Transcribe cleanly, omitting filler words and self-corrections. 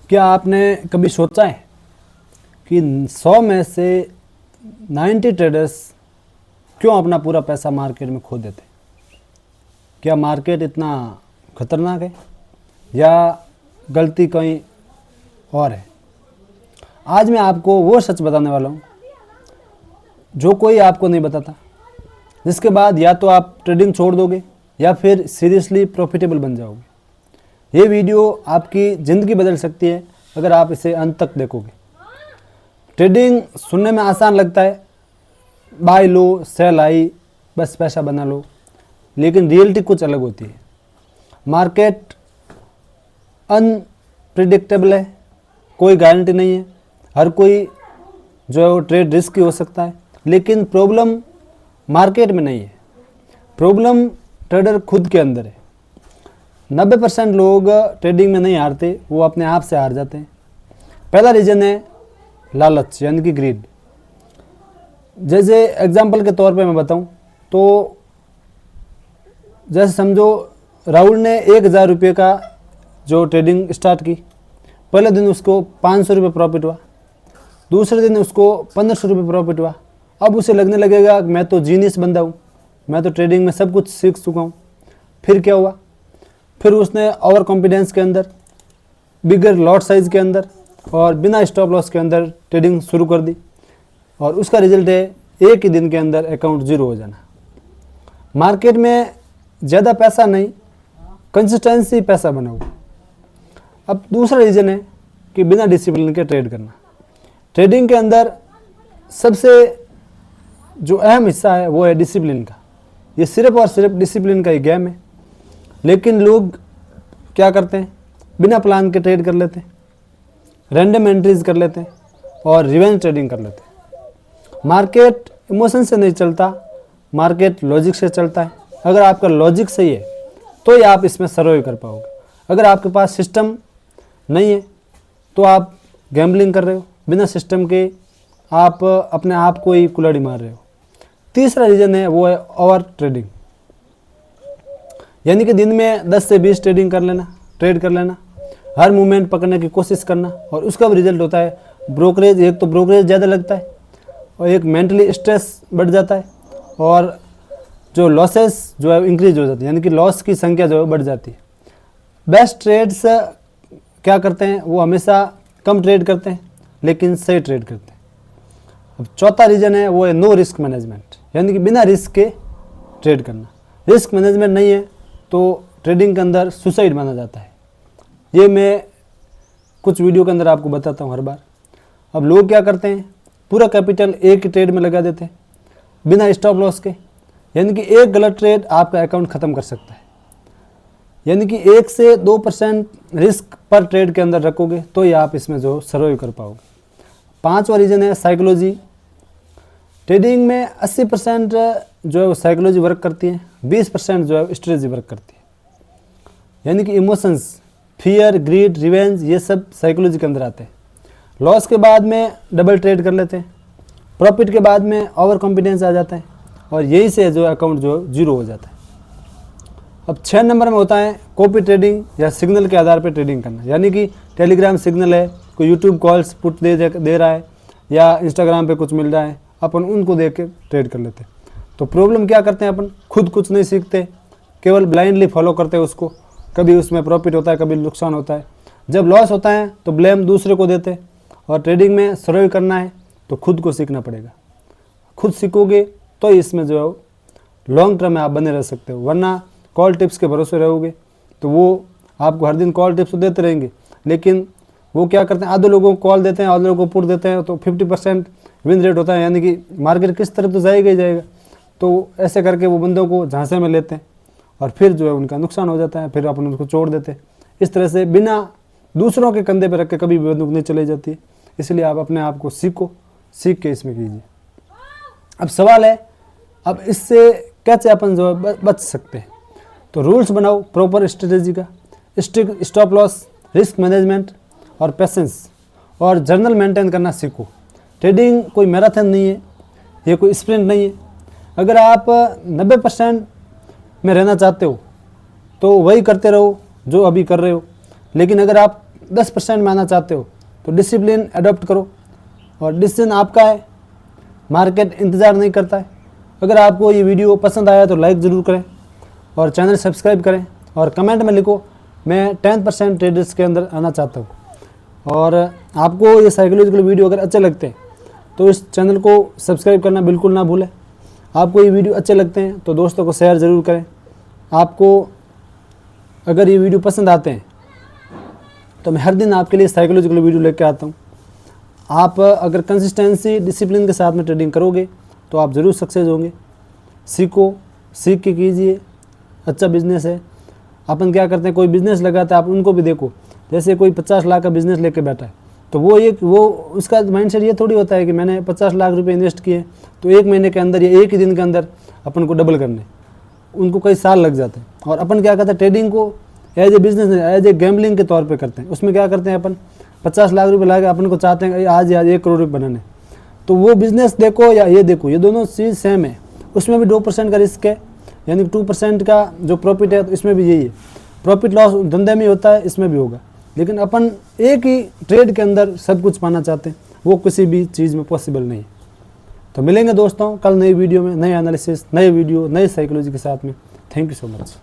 क्या आपने कभी सोचा है कि 100 में से 90 ट्रेडर्स क्यों अपना पूरा पैसा मार्केट में खो देते? क्या मार्केट इतना खतरनाक है या गलती कहीं और है? आज मैं आपको वो सच बताने वाला हूँ जो कोई आपको नहीं बताता, जिसके बाद या तो आप ट्रेडिंग छोड़ दोगे या फिर सीरियसली प्रॉफिटेबल बन जाओगे। ये वीडियो आपकी ज़िंदगी बदल सकती है अगर आप इसे अंत तक देखोगे। ट्रेडिंग सुनने में आसान लगता है, बाय लो सेल आई बस पैसा बना लो, लेकिन रियलिटी कुछ अलग होती है। मार्केट अनप्रिडिक्टेबल है, कोई गारंटी नहीं है, हर कोई जो है वो ट्रेड रिस्की हो सकता है। लेकिन प्रॉब्लम मार्केट में नहीं है, प्रॉब्लम ट्रेडर खुद के अंदर है। 90% लोग ट्रेडिंग में नहीं हारते, वो अपने आप से हार जाते हैं। पहला रीज़न है लालच यानी कि ग्रीड। जैसे एग्जांपल के तौर पे मैं बताऊं तो जैसे समझो राहुल ने 1000 रुपये का जो ट्रेडिंग स्टार्ट की, पहले दिन उसको 500 रुपये प्रॉफिट हुआ, दूसरे दिन उसको 1500 रुपये प्रॉफिट हुआ। अब उसे लगने लगेगा कि मैं तो जीनियस बंदा हूँ, मैं तो ट्रेडिंग में सब कुछ सीख चुका हूँ। फिर क्या हुआ? फिर उसने ओवर कॉन्फिडेंस के अंदर, बिगर लॉट साइज के अंदर और बिना स्टॉप लॉस के अंदर ट्रेडिंग शुरू कर दी, और उसका रिजल्ट है एक ही दिन के अंदर अकाउंट जीरो हो जाना। मार्केट में ज़्यादा पैसा नहीं, कंसिस्टेंसी पैसा बनाओ। अब दूसरा रीज़न है कि बिना डिसिप्लिन के ट्रेड करना। ट्रेडिंग के अंदर सबसे जो अहम हिस्सा है वो है डिसिप्लिन का। ये सिर्फ और सिर्फ डिसिप्लिन का ही गेम है। लेकिन लोग क्या करते हैं, बिना प्लान के ट्रेड कर लेते हैं, रैंडम एंट्रीज कर लेते हैं और रिवेंज ट्रेडिंग कर लेते हैं। मार्केट इमोशन से नहीं चलता, मार्केट लॉजिक से चलता है। अगर आपका लॉजिक सही है तो ही आप इसमें सर्वाइव कर पाओगे। अगर आपके पास सिस्टम नहीं है तो आप गैम्बलिंग कर रहे हो, बिना सिस्टम के आप अपने आप को ही कुल्हाड़ी मार रहे हो। तीसरा रीज़न है वो है ओवर ट्रेडिंग, यानी कि दिन में 10 से 20 ट्रेड कर लेना, हर मूवमेंट पकड़ने की कोशिश करना, और उसका भी रिजल्ट होता है ब्रोकरेज। एक तो ब्रोकरेज ज़्यादा लगता है और एक मेंटली स्ट्रेस बढ़ जाता है, और जो लॉसेस जो है इंक्रीज हो जाती है, यानी कि लॉस की संख्या जो है बढ़ जाती है। बेस्ट ट्रेड्स क्या करते हैं, वो हमेशा कम ट्रेड करते हैं लेकिन सही ट्रेड करते हैं। अब चौथा रीज़न है वो है नो रिस्क मैनेजमेंट, यानी कि बिना रिस्क के ट्रेड करना। रिस्क मैनेजमेंट नहीं है तो ट्रेडिंग के अंदर सुसाइड माना जाता है। ये मैं कुछ वीडियो के अंदर आपको बताता हूँ हर बार। अब लोग क्या करते हैं, पूरा कैपिटल एक ही ट्रेड में लगा देते हैं बिना स्टॉप लॉस के, यानी कि एक गलत ट्रेड आपका अकाउंट ख़त्म कर सकता है। यानी कि 1 से 2% रिस्क पर ट्रेड के अंदर रखोगे तो ही आप इसमें जो सर्वाइव कर पाओगे। पांचवा रीज़न है साइकोलॉजी। ट्रेडिंग में 80% जो है वो साइकोलॉजी वर्क करती है, 20% जो है स्ट्रेटजी वर्क करती है। यानी कि इमोशंस, फियर, ग्रीड, रिवेंज, ये सब साइकोलॉजी के अंदर आते हैं। लॉस के बाद में डबल ट्रेड कर लेते हैं, प्रॉफिट के बाद में ओवर कॉन्फिडेंस आ जाता है, और यही से जो अकाउंट जो जीरो हो जाता है। अब 6 नंबर में होता है कॉपी ट्रेडिंग या सिग्नल के आधार पर ट्रेडिंग करना। यानी कि टेलीग्राम सिग्नल है, कोई यूट्यूब कॉल्स पुट दे रहा है या इंस्टाग्राम पे कुछ मिल रहा है, अपन उनको देख के ट्रेड कर लेते हैं। तो प्रॉब्लम क्या करते हैं, अपन खुद कुछ नहीं सीखते, केवल ब्लाइंडली फॉलो करते हैं उसको। कभी उसमें प्रॉफिट होता है, कभी नुकसान होता है। जब लॉस होता है तो ब्लेम दूसरे को देते हैं। और ट्रेडिंग में सर्वाइव करना है तो खुद को सीखना पड़ेगा। खुद सीखोगे तो इसमें जो है लॉन्ग टर्म में आप बने रह सकते हो, वरना कॉल टिप्स के भरोसे रहोगे तो वो आपको हर दिन कॉल टिप्स देते रहेंगे, लेकिन वो क्या करते हैं, आधे लोगों को कॉल देते हैं, आधे लोगों को पुट देते हैं, तो 50% विन रेट होता है। यानी कि मार्केट किस तरफ तो जाएगा ही जाएगा। तो ऐसे करके वो बंदों को झांसे में लेते हैं और फिर जो है उनका नुकसान हो जाता है, फिर अपन उनको छोड़ देते हैं। इस तरह से बिना दूसरों के कंधे पर रख के कभी भी बंदूक नहीं चली जाती है। इसलिए आप अपने आप को सीख के इसमें कीजिए। अब सवाल है, अब इससे कैसे अपन जो है बच सकते हैं? तो रूल्स बनाओ प्रॉपर स्ट्रेटेजी का, strict stop loss, risk management और पेशेंस, और जर्नल मेंटेन करना सीखो। ट्रेडिंग कोई मैराथन नहीं है, ये कोई स्प्रिंट नहीं है। अगर आप 90% में रहना चाहते हो तो वही करते रहो जो अभी कर रहे हो। लेकिन अगर आप 10% में आना चाहते हो तो डिसिप्लिन अडॉप्ट करो, और डिसीजन आपका है, मार्केट इंतज़ार नहीं करता है। अगर आपको ये वीडियो पसंद आया तो लाइक ज़रूर करें और चैनल सब्सक्राइब करें, और कमेंट में लिखो मैं 10% ट्रेडर्स के अंदर आना चाहता हूँ। और आपको ये साइकोलॉजिकल वीडियो अगर अच्छे लगते हैं तो इस चैनल को सब्सक्राइब करना बिल्कुल ना भूलें। आपको ये वीडियो अच्छे लगते हैं तो दोस्तों को शेयर ज़रूर करें। आपको अगर ये वीडियो पसंद आते हैं तो मैं हर दिन आपके लिए साइकोलॉजिकल वीडियो लेके आता हूँ। आप अगर कंसिस्टेंसी डिसिप्लिन के साथ में ट्रेडिंग करोगे तो आप ज़रूर सक्सेस होंगे। सीखो, सीख के कीजिए, अच्छा बिजनेस है। अपन क्या करते हैं, कोई बिज़नेस लगाता है, आप उनको भी देखो। जैसे कोई 50 लाख का बिज़नेस लेके बैठा है तो वो उसका माइंडसेट ये थोड़ी होता है कि मैंने 50 लाख रुपए इन्वेस्ट किए तो एक महीने के अंदर या एक ही दिन के अंदर अपन को डबल करने, उनको कई साल लग जाते हैं। और अपन क्या करते हैं, ट्रेडिंग को as a business, as a gambling के तौर पे करते हैं। उसमें क्या करते हैं, अपन 50 लाख रुपए लगा के अपन को चाहते हैं आज 1 करोड़ रुपये बनाने। तो वो बिज़नेस देखो या ये देखो, ये दोनों चीज़ सेम है। उसमें भी 2% का रिस्क है, यानी 2% का जो प्रॉफिट है तो इसमें भी यही है। प्रॉफिट लॉस धंधे में होता है, इसमें भी होगा। लेकिन अपन एक ही ट्रेड के अंदर सब कुछ पाना चाहते हैं, वो किसी भी चीज़ में पॉसिबल नहीं है। तो मिलेंगे दोस्तों कल नई वीडियो में, नए एनालिसिस, नए वीडियो, नए साइकोलॉजी के साथ में। Thank you so much.